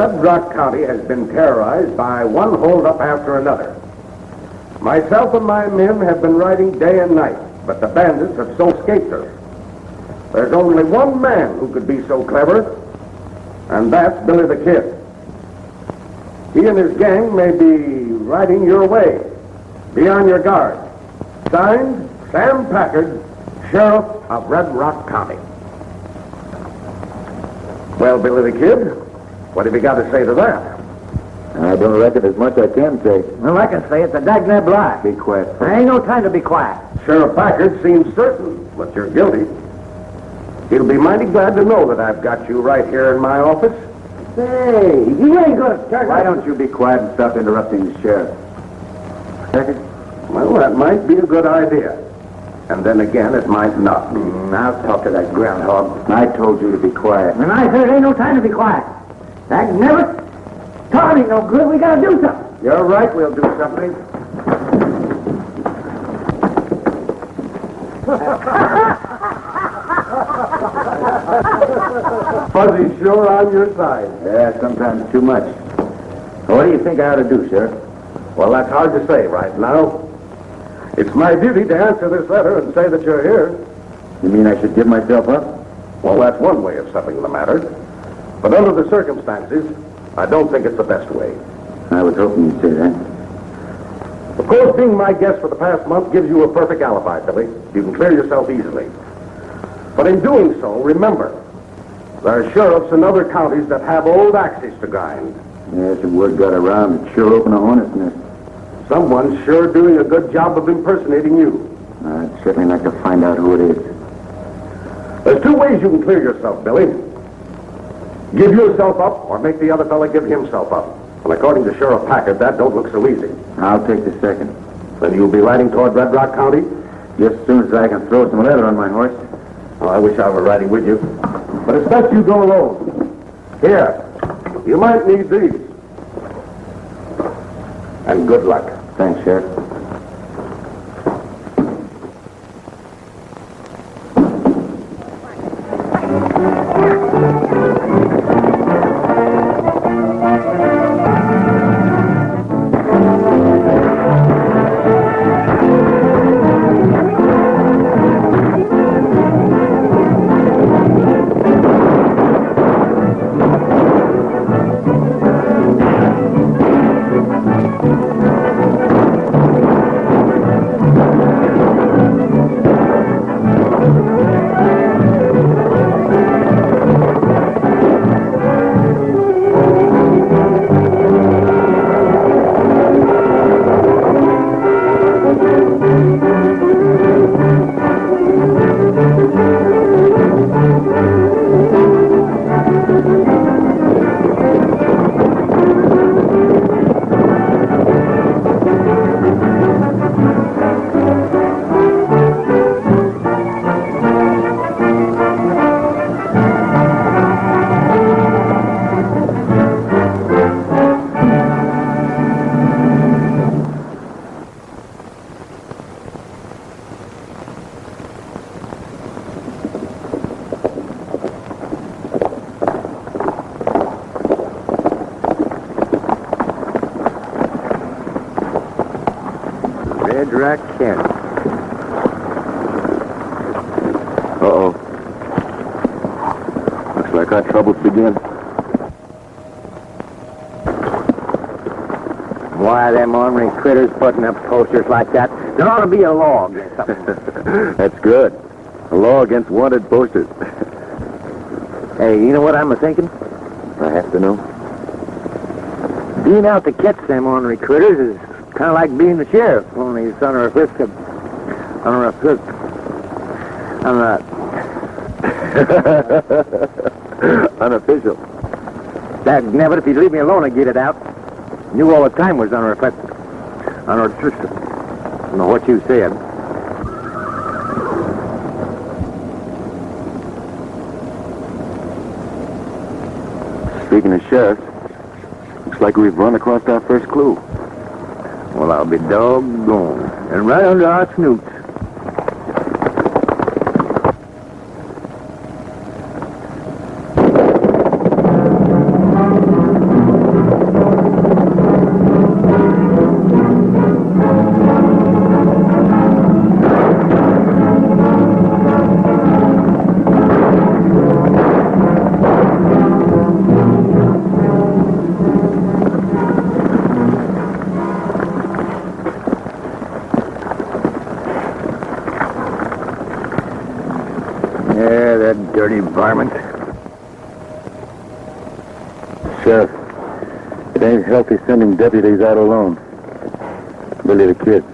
Red Rock County has been terrorized by one holdup after another. Myself and my men have been riding day and night, but the bandits have so escaped us. There's only one man who could be so clever, and that's Billy the Kid. He and his gang may be riding your way. Be on your guard. Signed, Sam Packard, Sheriff of Red Rock County. Well, Billy the Kid, what have you got to say to that? I don't reckon as much I can say. Well, I can say it's a dagnab lie. Be quiet. There ain't no time to be quiet. Sheriff Packard seems certain, but you're guilty. He'll be mighty glad to know that I've got you right here in my office. Say, you ain't gonna start... Why don't you be quiet and stop interrupting the sheriff? Well, that might be a good idea. And then again, it might not be. I'll talk to that groundhog. I told you to be quiet. And I said it ain't no time to be quiet. Dagnab it. Todd ain't no good. We gotta do something. You're right, we'll do something. Fuzzy's sure on your side. Yeah, sometimes too much. What do you think I ought to do, Sheriff? Well, that's hard to say right now. It's my duty to answer this letter and say that you're here. You mean I should give myself up? Well, that's one way of settling the matter. But under the circumstances, I don't think it's the best way. I was hoping you'd say that. Of course, being my guest for the past month gives you a perfect alibi, Billy. You can clear yourself easily. But in doing so, remember, there are sheriffs in other counties that have old axes to grind. Yes, the word got around. It sure opened a hornet's nest. Someone's sure doing a good job of impersonating you. I'd certainly like to find out who it is. There's two ways you can clear yourself, Billy. Give yourself up, or make the other fella give himself up. And according to Sheriff Packard, that don't look so easy. I'll take the second. Then you'll be riding toward Red Rock County? Just as soon as I can throw some leather on my horse. Well, I wish I were riding with you. But it's best you go alone. Here, you might need these. And good luck. Thanks, Sheriff. Uh-oh. Looks like our troubles begin. Why them ornery critters putting up posters like that? There ought to be a law against something. That's good. A law against wanted posters. Hey, you know what I'm thinking? I have to know. Being out to catch them ornery critters is kind of like being the sheriff, only it's under a whisk of... under a whisk... Unofficial. Dagnab it, if you'd leave me alone, I'd get it out. Knew all the time was under effect. Under a system. I don't know what you said. Speaking of sheriffs, looks like we've run across our first clue. Well, I'll be doggone. And right under our snoots. dirty varmint. Sheriff, it ain't healthy sending deputies out alone. Billy the Kid.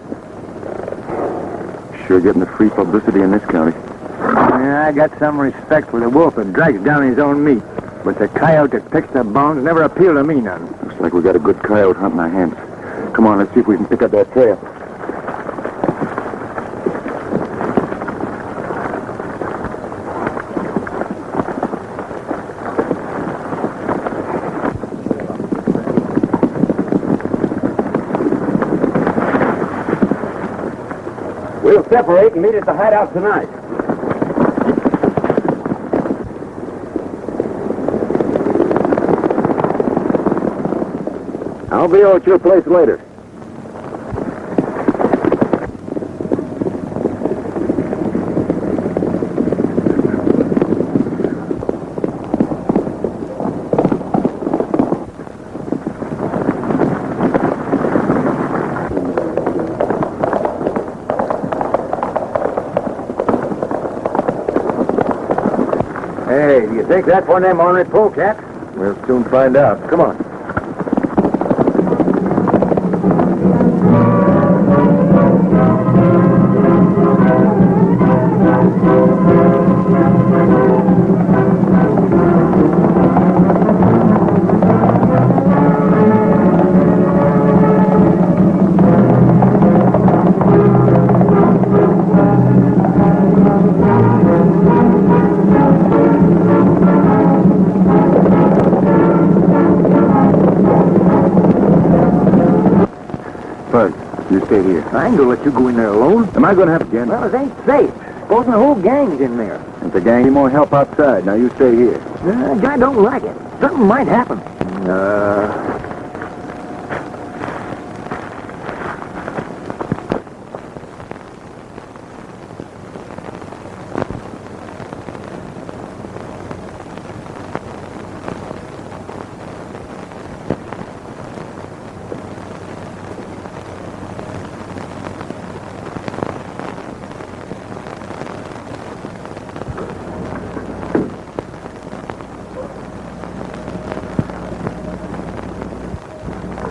Sure getting the free publicity in this county. Yeah, I got some respect for the wolf that drags down his own meat. But the coyote that picks the bones never appealed to me none. Looks like we got a good coyote hunt in our hands. Come on, let's see if we can pick up that trail. We'll separate and meet at the hideout tonight. I'll be over at your place later. Hey, do you think that's one of them ornery polecats? We'll soon find out. Come on. You stay here. I ain't gonna let you go in there alone. Am I going to have again? Well, it ain't safe. Supposing the whole gang's in there. If the gang need more help outside, now you stay here. The guy don't like it. Something might happen.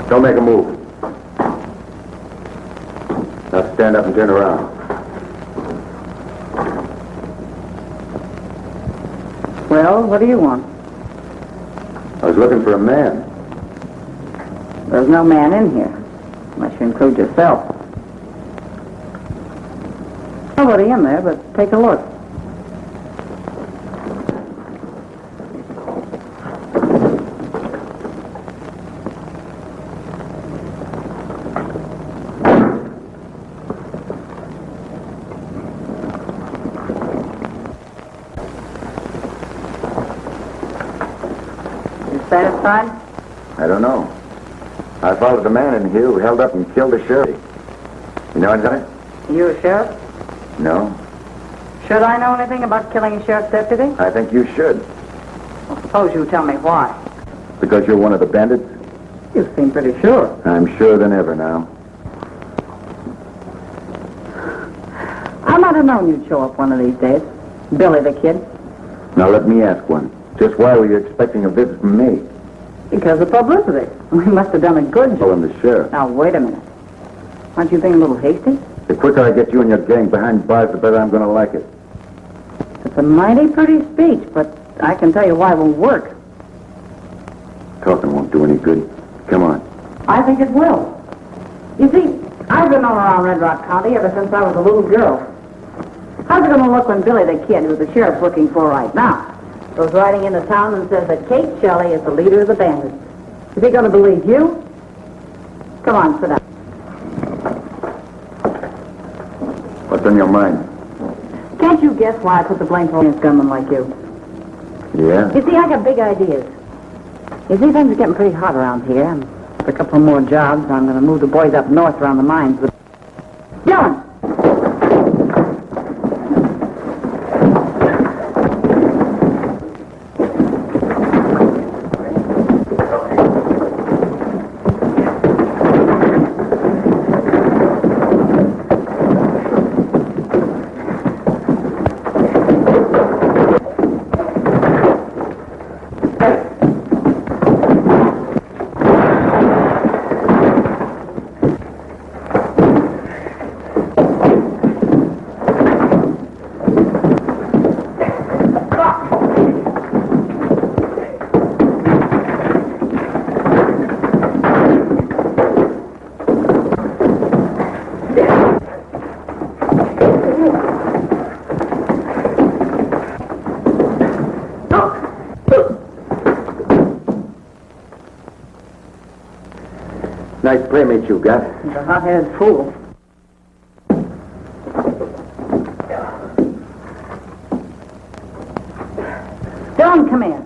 Don't make a move. Now stand up and turn around. Well, what do you want? I was looking for a man. There's no man in here, unless you include yourself. Nobody in there, but take a look. Satisfied? I don't know. I followed the man in here who held up and killed the sheriff. You know anything? You a sheriff? No. Should I know anything about killing a sheriff's deputy? I think you should. Well, suppose you tell me why. Because you're one of the bandits? You seem pretty sure. I'm surer than ever now. I might have known you'd show up one of these days. Billy the Kid. Now let me ask one. Just why were you expecting a visit from me? Because of publicity. We must have done a good Oh, job. and the sheriff. Now, wait a minute. Aren't you being a little hasty? The quicker I get you and your gang behind bars, the better I'm going to like it. It's a mighty pretty speech, but I can tell you why it won't work. Talking won't do any good. Come on. I think it will. You see, I've been all around Red Rock County ever since I was a little girl. How's it going to look when Billy the Kid, who the sheriff's looking for right now, goes riding into town and says that Kate Shelley is the leader of the bandits? Is he going to believe you? Come on, sit down. What's on your mind? Can't you guess why I put the blame for a gunman like you? Yeah? You see, I got big ideas. You see, things are getting pretty hot around here. I'm for a couple more jobs. I'm going to move the boys up north around the mines. But Dylan! Nice playmate you got. He's a hot-headed fool. Dylan, come in.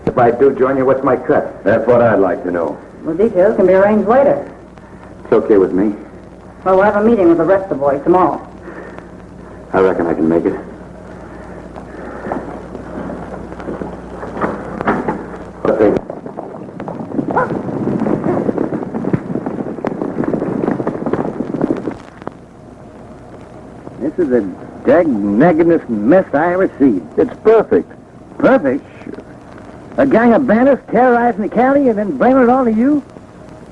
If I do join you, what's my cut? That's what I'd like to know. The details can be arranged later. It's okay with me. Well, we'll have a meeting with the rest of the boys tomorrow. I reckon I can make it. This is the dag-naggedest mess I ever see. It's perfect. Perfect? Sure. A gang of bandits terrorizing the county and then blaming it all to you?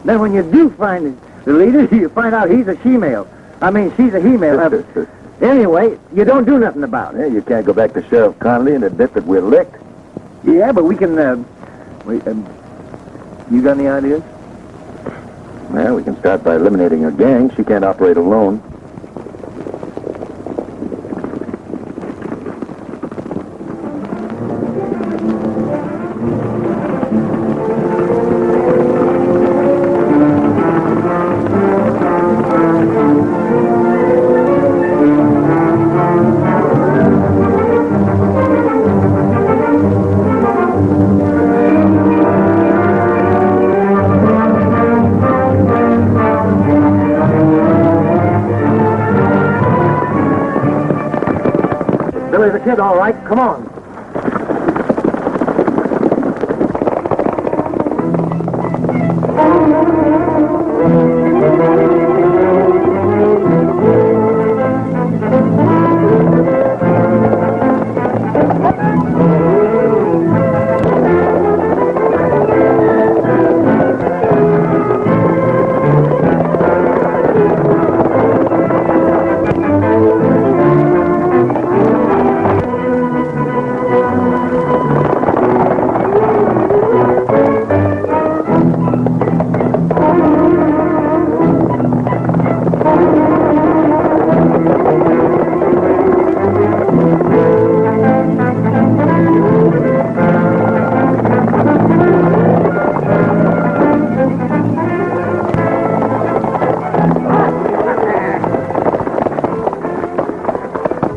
Then when you do find the leader, you find out he's a she-male. I mean, she's a he-male. Anyway, you don't do nothing about it. Yeah, you can't go back to Sheriff Connolly and admit that we're licked. Yeah, but we can, you got any ideas? Well, we can start by eliminating her gang. She can't operate alone. Billy's a kid, all right. Come on.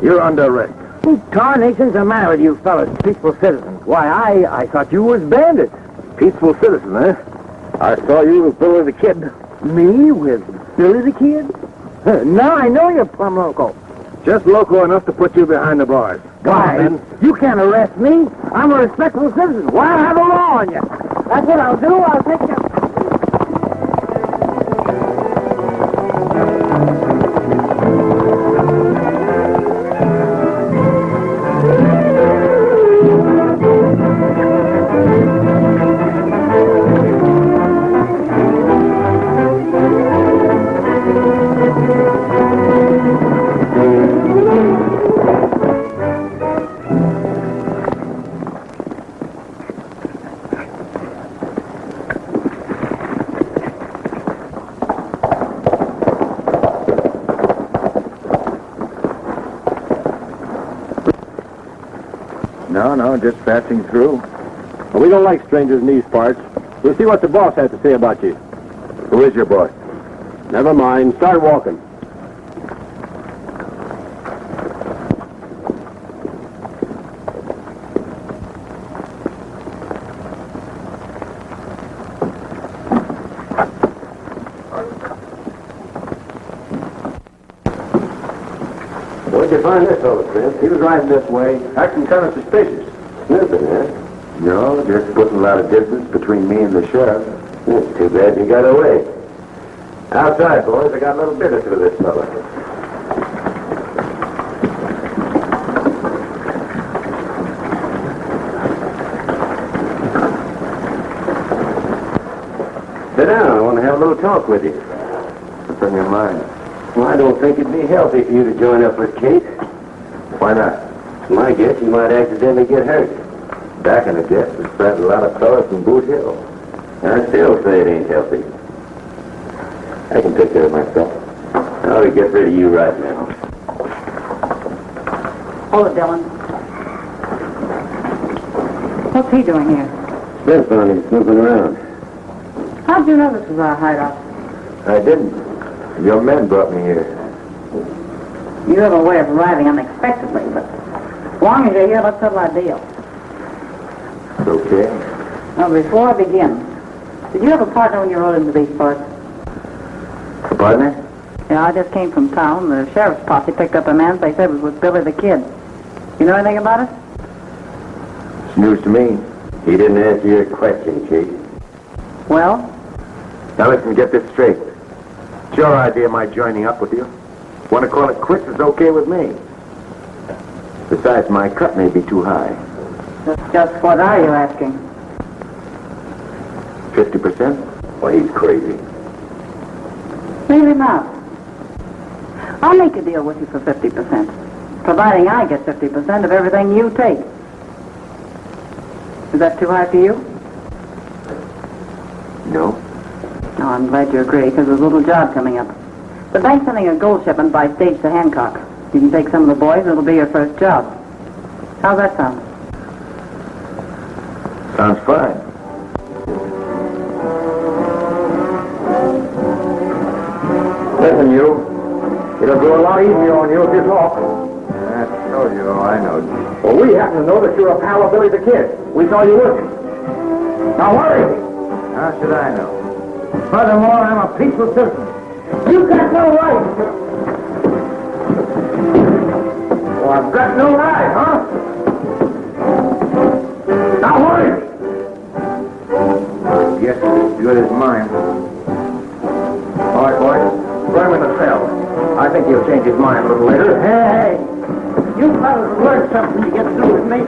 You're under arrest. Who tarnation's the matter with you fellas, peaceful citizens? Why, I thought you was bandits. Peaceful citizen, eh? I saw you with Billy the Kid. Me with Billy the Kid? Now I know you're plumb loco. Just local enough to put you behind the bars. Why? You can't arrest me. I'm a respectable citizen. Why have the law on you? That's what I'll do. I'll take you. No, just passing through. Well, we don't like strangers in these parts. We'll see what the boss has to say about you. Who is your boss? Never mind. Start walking. Where'd you find this fellow, Chris? He was riding this way, acting kind of suspicious. Sniffing, eh? No, just putting a lot of distance between me and the sheriff. It's too bad you got away. Outside, boys, I got a little business with this fellow. Sit down. I want to have a little talk with you. What's on your mind? Well, I don't think it'd be healthy for you to join up with Kate. Why not? It's my guess you might accidentally get hurt. Back in the guess, we spread a lot of fellas from Boot Hill. I still say it ain't healthy. I can take care of myself. I ought to get rid of you right now. Hold it, Dylan. What's he doing here? Smith found him snooping around. How'd you know this was our hideout? I didn't. Your men brought me here. You have a way of arriving unexpectedly, but as long as you're here, let's settle our deal. It's okay. Now, before I begin, did you have a partner when you rode into these parts? A partner? Yeah, I just came from town. The sheriff's posse picked up a man they said was with Billy the Kid. You know anything about it? It's news to me. He didn't answer your question, Chief. Well? Now listen, get this straight. It's your idea my joining up with you. Want to call it quits is okay with me. Besides, my cut may be too high. Just what are you asking? 50%? Well, he's crazy. Maybe not. I'll make a deal with you for 50%, providing I get 50% of everything you take. Is that too high for you? No. No, I'm glad you agree, because there's a little job coming up. The bank's sending a gold shipment by stage to Hancock. You can take some of the boys, and it'll be your first job. How's that sound? Sounds fine. Listen, you. It'll go a lot easier on you if you talk. I told you, I know. Well, we happen to know that you're a pal of Billy the Kid. We saw you working. Now, where is he? How should I know? Furthermore, I'm a peaceful citizen. You've got no right. Well, I've got no right, huh? Now, where is he? Yes, as good as mine. All right, boys. Put him in the cell. I think he'll change his mind a little later. Hey, you fellas learn something you get through with me.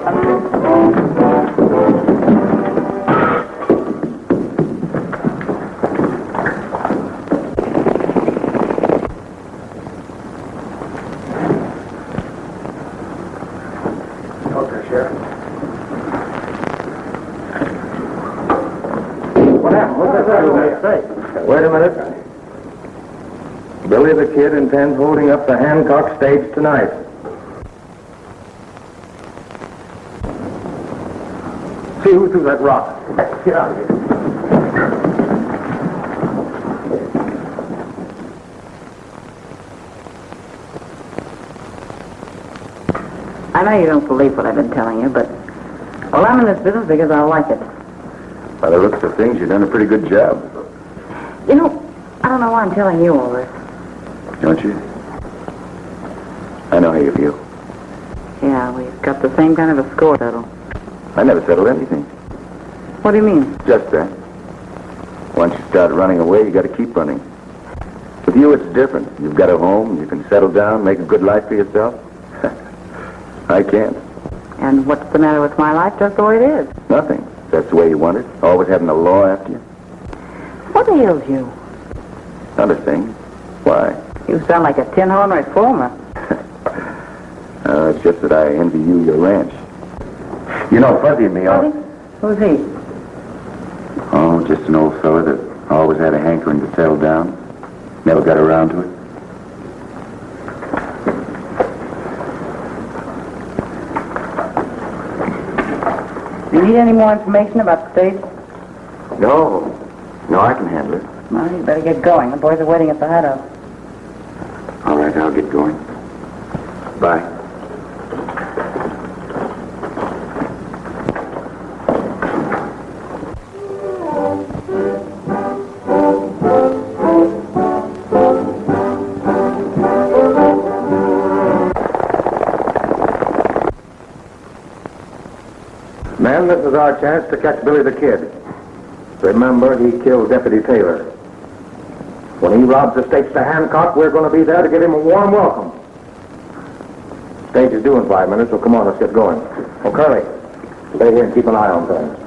Okay, Sheriff. What happened? What's that say? Wait a minute. Billy the Kid intends holding up the Hancock stage tonight. See who threw that rock. Get out of here. I know you don't believe what I've been telling you, but... Well, I'm in this business because I like it. By the looks of things, you've done a pretty good job. You know, I don't know why I'm telling you all this. Don't you? I know how you feel. Yeah, we've got the same kind of a score settled. I never settled anything. What do you mean? Just that. Once you start running away, you got to keep running. With you, it's different. You've got a home, you can settle down, make a good life for yourself. I can't. And what's the matter with my life? Just the way it is. Nothing. That's the way you want it. Always having the law after you. What ails you? Not a thing. Why? You sound like a tin horn reformer. It's just that I envy you your ranch. You know Fuzzy and me Fuzzy? Who's he? Oh, just an old fella that always had a hankering to settle down. Never got around to it. You need any more information about the stage? No. No, I can handle it. Well, you better get going. The boys are waiting at the hideout. All right, I'll get going. Bye. Men, this is our chance to catch Billy the Kid. Remember, he killed Deputy Taylor. When he robs the stakes to Hancock, we're going to be there to give him a warm welcome. Stage is due in 5 minutes, so come on, let's get going. Oh, Curly, stay here and keep an eye on things.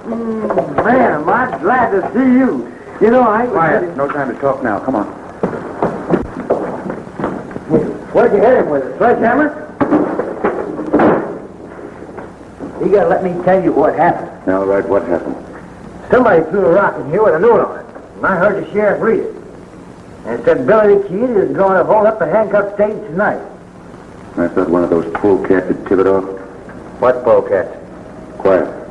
Man, am I glad to see you. You know, Quiet. No time to talk now. Come on. Where'd you hit him with? A sledgehammer? You gotta let me tell you what happened. All right, what happened? Somebody threw a rock in here with a note on it. And I heard the sheriff read it. And it said Billy the Kid is going to hold up the handcuffed stage tonight. I thought one of those polecats had tipped it off. What polecat? Quiet.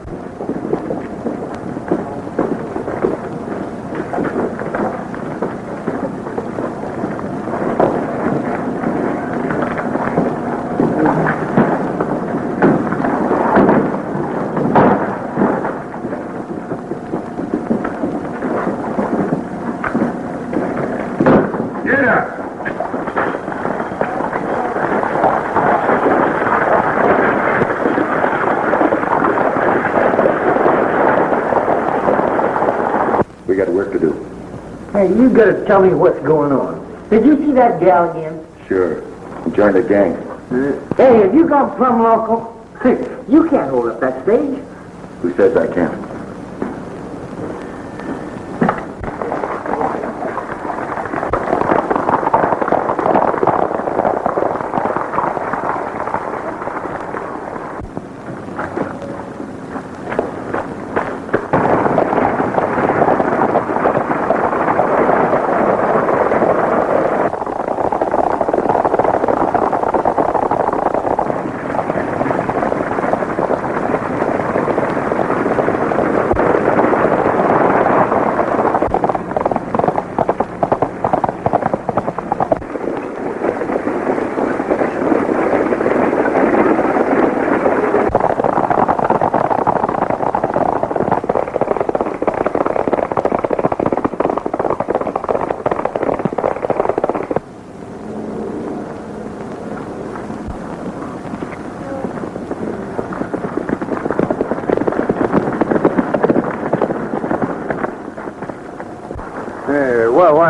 We got work to do. Hey, you gotta tell me what's going on. Did you see that gal again? Sure. He joined the gang. Hey, have you gone plumb local? You can't hold up that stage. Who says I can't?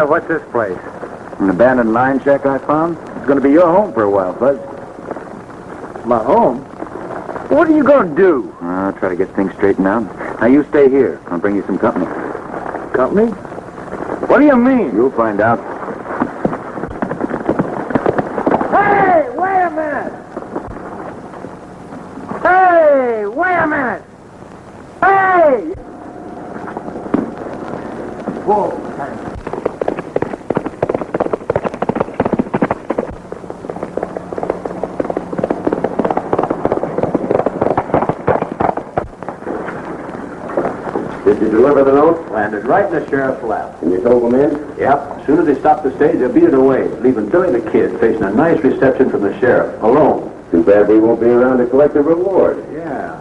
What's this place? An abandoned mine shack I found. It's going to be your home for a while, Buzz. My home? What are you going to do? I'll try to get things straightened out. Now, you stay here. I'll bring you some company. Company? What do you mean? You'll find out. Hey, wait a minute! Hey, wait a minute! Hey! Whoa. Did you deliver the note? Landed right in the sheriff's lap. And you told them in? Yep. As soon as they stopped the stage, they beat it away, leaving Billy the Kid facing a nice reception from the sheriff, alone. Too bad we won't be around to collect the reward. Yeah.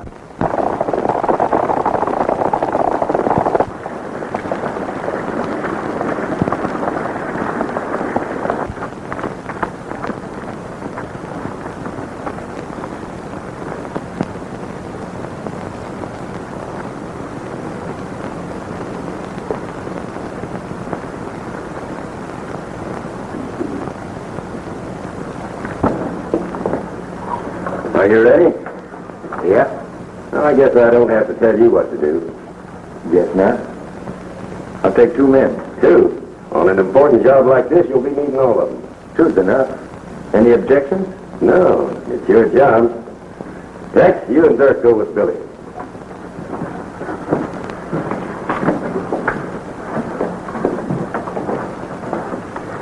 Are you ready? Yep. Well, I guess I don't have to tell you what to do. Guess not. I'll take 2 men. 2? On an important job like this, you'll be needing all of them. 2's enough. Any objections? No, it's your job. Rex, you and Dirk go with Billy.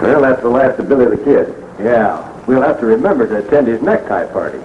Well, that's the last of Billy the Kid. Yeah. We'll have to remember to attend his necktie party.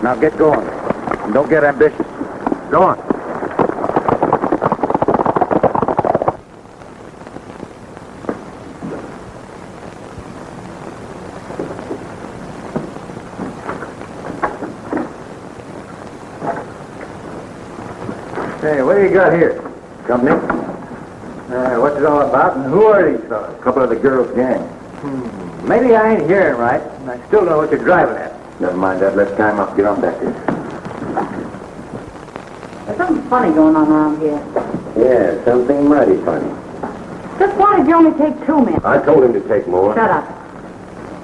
Now get going. And don't get ambitious. Go on. Hey, what do you got here? Company? What's it all about, and who are these fellas? A couple of the girls' gang. Maybe I ain't hearing right, and I still don't know what you're driving at. Never mind that. Let's time up. Get on back here. There's something funny going on around here. Yeah, something mighty funny. Just why did you only take 2 men? I told him to take more. Shut up.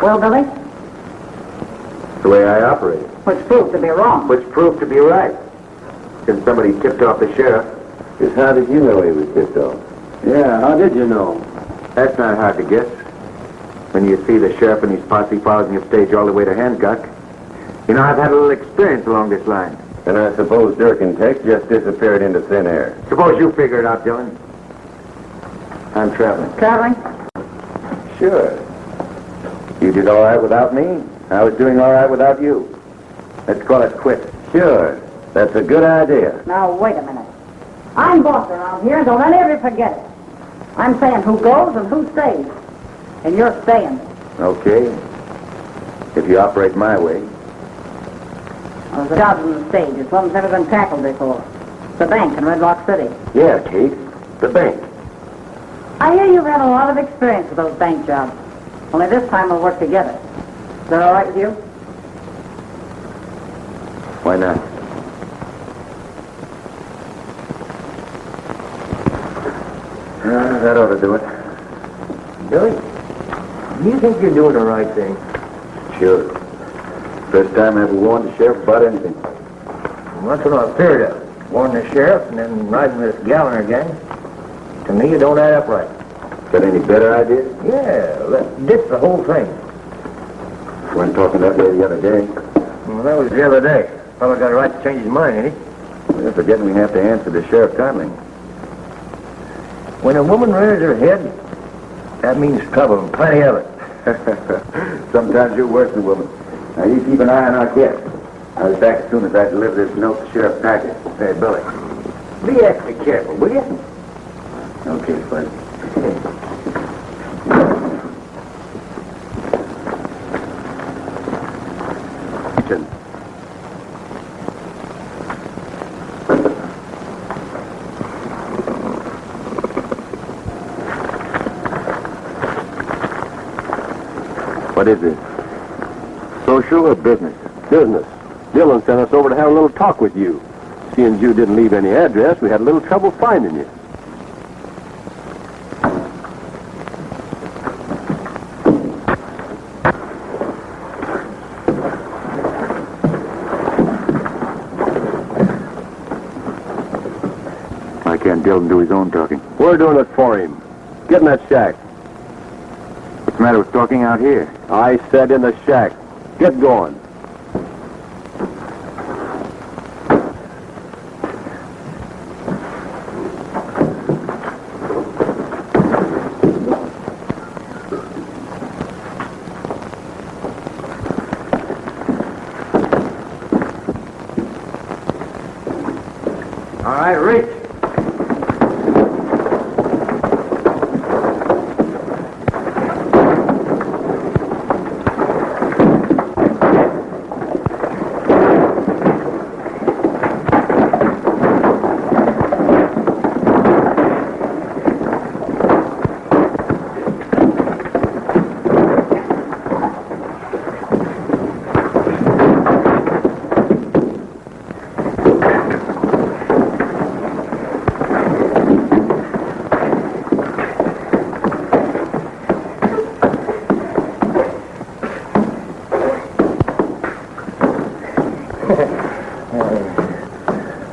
Well, Billy? It's the way I operate. Which proved to be wrong. Which proved to be right. Since somebody tipped off the sheriff. Just how did you know he was tipped off? Yeah, how did you know? That's not hard to guess. When you see the sheriff and his posse following your stage all the way to Hancock. You know, I've had a little experience along this line. And I suppose Dirk and Tex just disappeared into thin air. Suppose you figure it out, Dylan. I'm traveling. Traveling? Sure. You did all right without me. I was doing all right without you. Let's call it quits. Sure. That's a good idea. Now, wait a minute. I'm boss around here, don't any of you forget it. I'm saying who goes and who stays. And you're staying. Okay. If you operate my way. Well, there's a job on the stage. It's one that's never been tackled before. The bank in Red Rock City. Yeah, Kate. The bank. I hear you've had a lot of experience with those bank jobs. Only this time we'll work together. Is that all right with you? Why not? That ought to do it. Billy, do you think you're doing the right thing? Sure. First time I ever warned the sheriff about anything. Well, that's what I feared of. Warn the sheriff and then riding with this Gallagher gang. To me, it don't add up right. Got any better idea? Yeah, let's ditch the whole thing. You weren't talking that way the other day. Well, that was the other day. Fellow got a right to change his mind, ain't he? You're forgetting we have to answer the sheriff kindly. When a woman rears her head, that means trouble, and plenty of it. Sometimes you're worse than a woman. Now, you keep an eye on our guest. I'll be back as soon as I deliver this note to Sheriff Packard. Hey, Billy, be extra careful, will you? Okay, Fred. What is this? Social or business? Business. Dylan sent us over to have a little talk with you. Seeing you didn't leave any address, we had a little trouble finding you. Why can't Dylan do his own talking? We're doing it for him. Get in that shack. What's the matter with talking out here? I said in the shack. Get going. All right, reach.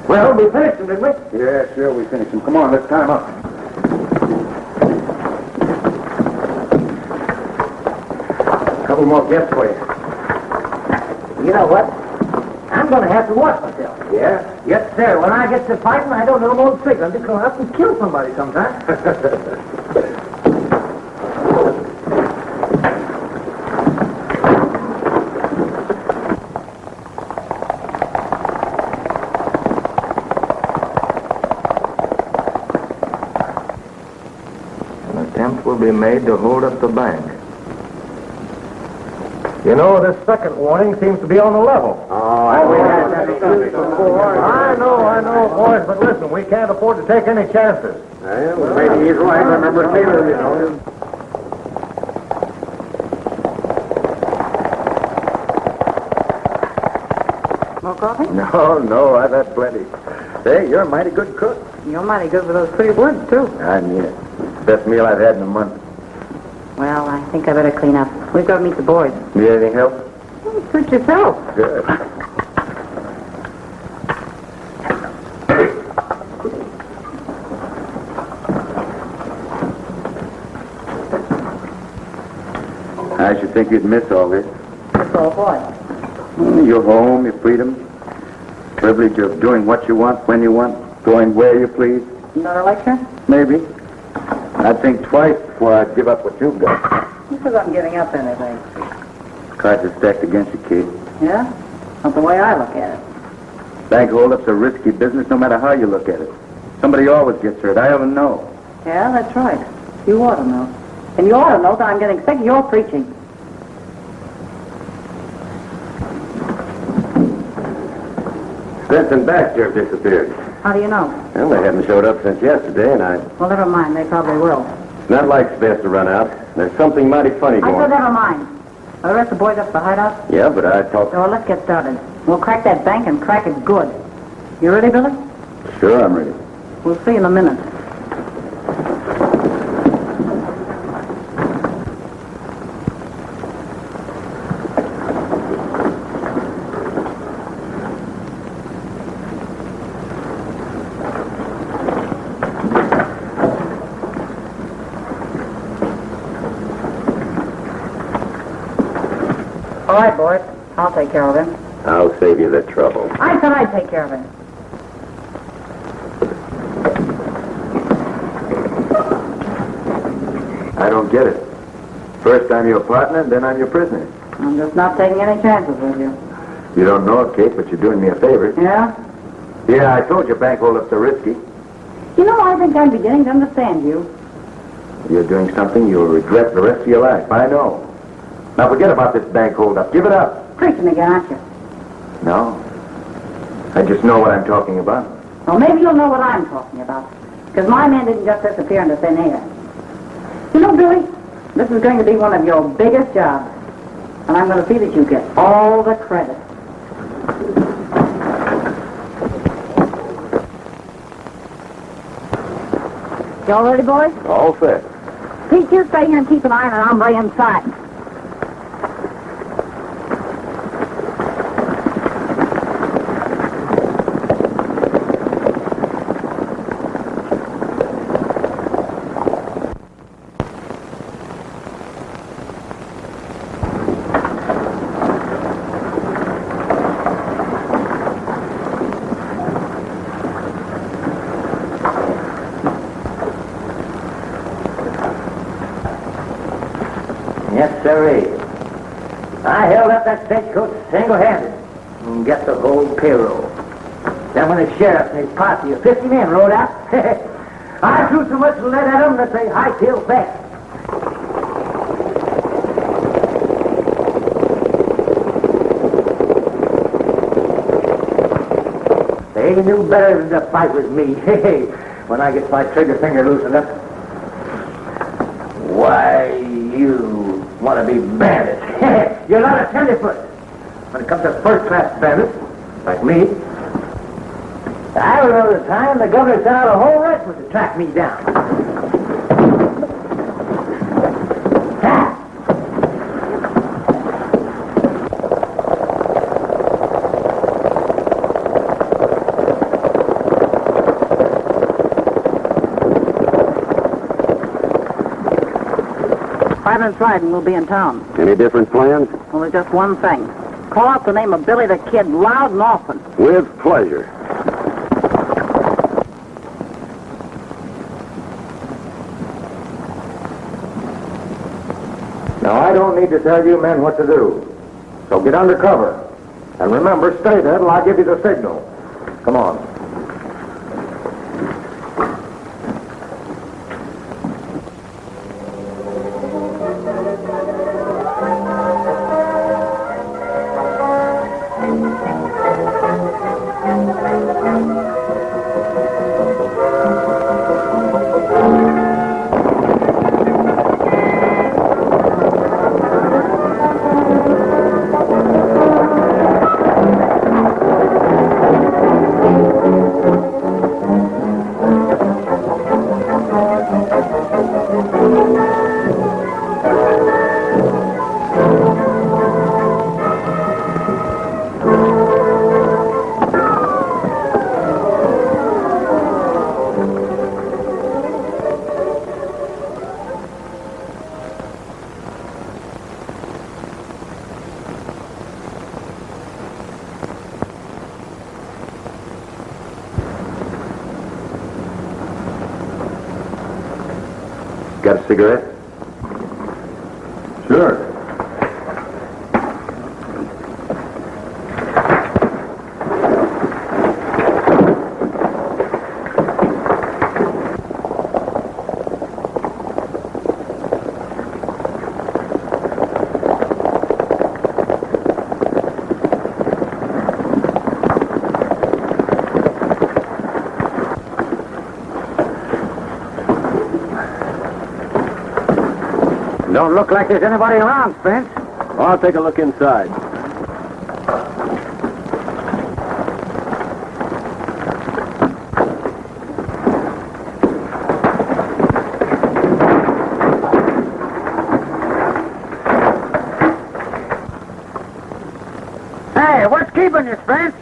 Well, we finished them, didn't we? Yeah, sure, we finished him. Come on, let's tie him up. A couple more guests for you. You know what? I'm going to have to watch myself. Yeah? Yes, sir. When I get to fighting, I don't know no tricks. I'm just going to have to kill somebody sometime. An attempt will be made to hold up the bank. You know, this second warning seems to be on the level. Oh, We had that excuse before. I know, boys, but listen, we can't afford to take any chances. Well, maybe he's right. I remember Taylor, you know. More coffee? No, I've had plenty. Hey, you're a mighty good cook. You're mighty good with those pretty words, too. I mean it. Best meal I've had in a month. Well, I think I better clean up. We've got to meet the boys. Need anything help? Suit yourself. Good. I should think you'd miss all this. So what? Your home, your freedom, privilege of doing what you want, when you want, going where you please. Another lecture? Maybe. I'd think twice before I'd give up what you've got. Who says I'm giving up anything? Cards are stacked against you, kid. Yeah? Not the way I look at it. Bank holdups are risky business no matter how you look at it. Somebody always gets hurt. I ought to know. Yeah, that's right. You ought to know. And you ought to know that I'm getting sick of your preaching. Spence and Baxter have disappeared. How do you know? Well, they haven't showed up since yesterday, and Well, never mind. They probably will. it's not like Spence to run out. There's something mighty funny I going said on. never mind. Are the rest of the boys up at the hideout? Yeah, but I thought... So let's get started. We'll crack that bank and crack it good. You ready, Billy? Sure, I'm ready. We'll see in a minute. All right, boys. I'll take care of him. I'll save you the trouble. I said I'd take care of him. I don't get it. First I'm your partner, then I'm your prisoner. I'm just not taking any chances with you. You don't know it, Kate, but you're doing me a favor. Yeah? Yeah, I told you bank holdups are risky. You know, I think I'm beginning to understand you. You're doing something you'll regret the rest of your life. I know. Now forget about this bank holdup. Give it up. Preaching again, aren't you? No. I just know what I'm talking about. Well, maybe you'll know what I'm talking about. Because my man didn't just disappear into thin air. You know, Billy, this is going to be one of your biggest jobs. And I'm going to see that you get all the credit. Y'all ready, boys? All set. Pete, you stay here and keep an eye on an hombre inside. Yes, sirree. I held up that stagecoach single-handed and get the whole payroll. Then when the sheriff and his posse of 50 men rode out, I threw so much lead at them that they hightailed back. They knew better than to fight with me. When I get my trigger finger loosened up. Why, you want to be bandits. You're not a tenderfoot. When it comes to first-class bandits, like me, I remember the time the governor sent out a whole regiment to track me down. Ha! Friday and we'll be in town. Any different plans? Well, there's just one thing. Call out the name of Billy the Kid loud and often. With pleasure. Now, I don't need to tell you men what to do. So get under cover. And remember, stay there till I give you the signal. Come on. Got a cigarette? Sure. Don't look like there's anybody around, Spence. I'll take a look inside. Hey, what's keeping you, Spence?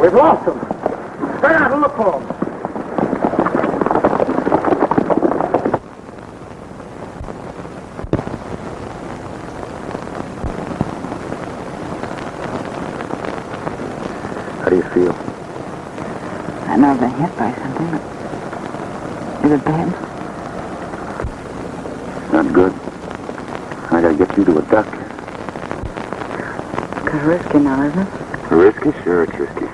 We've lost them. Spread out and look for them. How do you feel? I know I've been hit by something, but is it bad? Not good. I gotta get you to a doctor. Kind of risky now, isn't it? Risky? Sure, it's risky.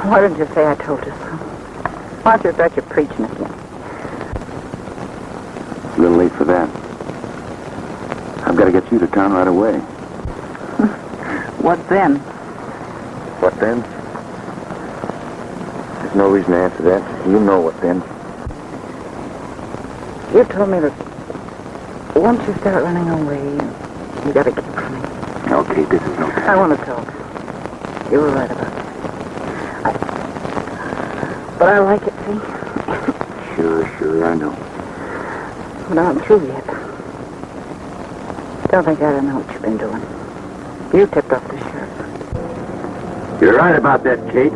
Why didn't you say I told you so? Why don't you start your preaching again? A little late for that. I've got to get you to town right away. What then? What then? There's no reason to answer that. You know what then. You told me that once you start running away, you gotta keep from me. Okay, this is no time. I want to talk. You were right about that. But I like it, see? Sure, I know. But I'm through yet. Don't think I don't know what you've been doing. You tipped off the sheriff. You're right about that, Kate.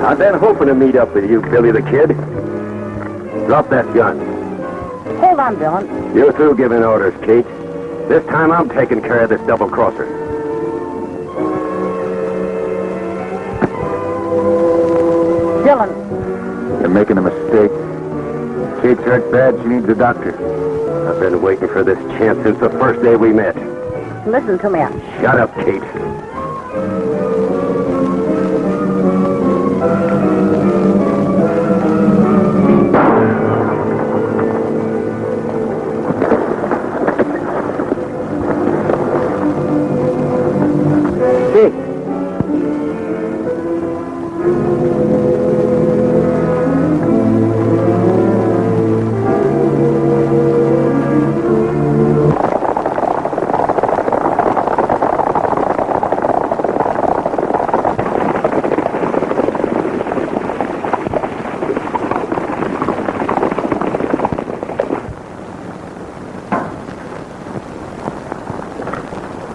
I've been hoping to meet up with you, Billy the Kid. Drop that gun. Hold on, Dylan. You're through giving orders, Kate. This time I'm taking care of this double-crosser. Dylan. You're making a mistake. Kate's hurt bad. She needs a doctor. I've been waiting for this chance since the first day we met. Listen to me. Shut up, Kate.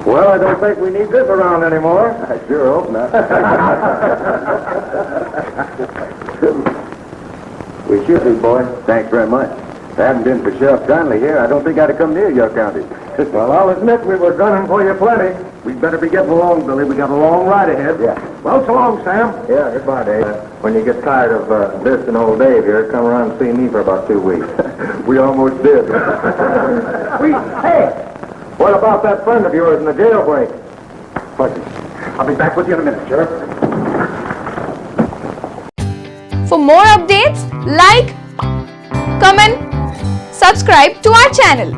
Well, I don't think we need this around anymore. I sure hope not. We should be, boy. Thanks very much. If it hadn't been for Sheriff Conley here, I don't think I'd have come near your county. Well, I'll admit we were gunning for you plenty. We'd better be getting along, Billy. We got a long ride ahead. Yeah. Well, so long, Sam. Yeah, goodbye, Dave. When you get tired of this and old Dave here, come around and see me for about 2 weeks. We almost did. Hey! What about that friend of yours in the jailbreak? I'll be back with you in a minute, Sheriff. For more updates, like, comment, subscribe to our channel.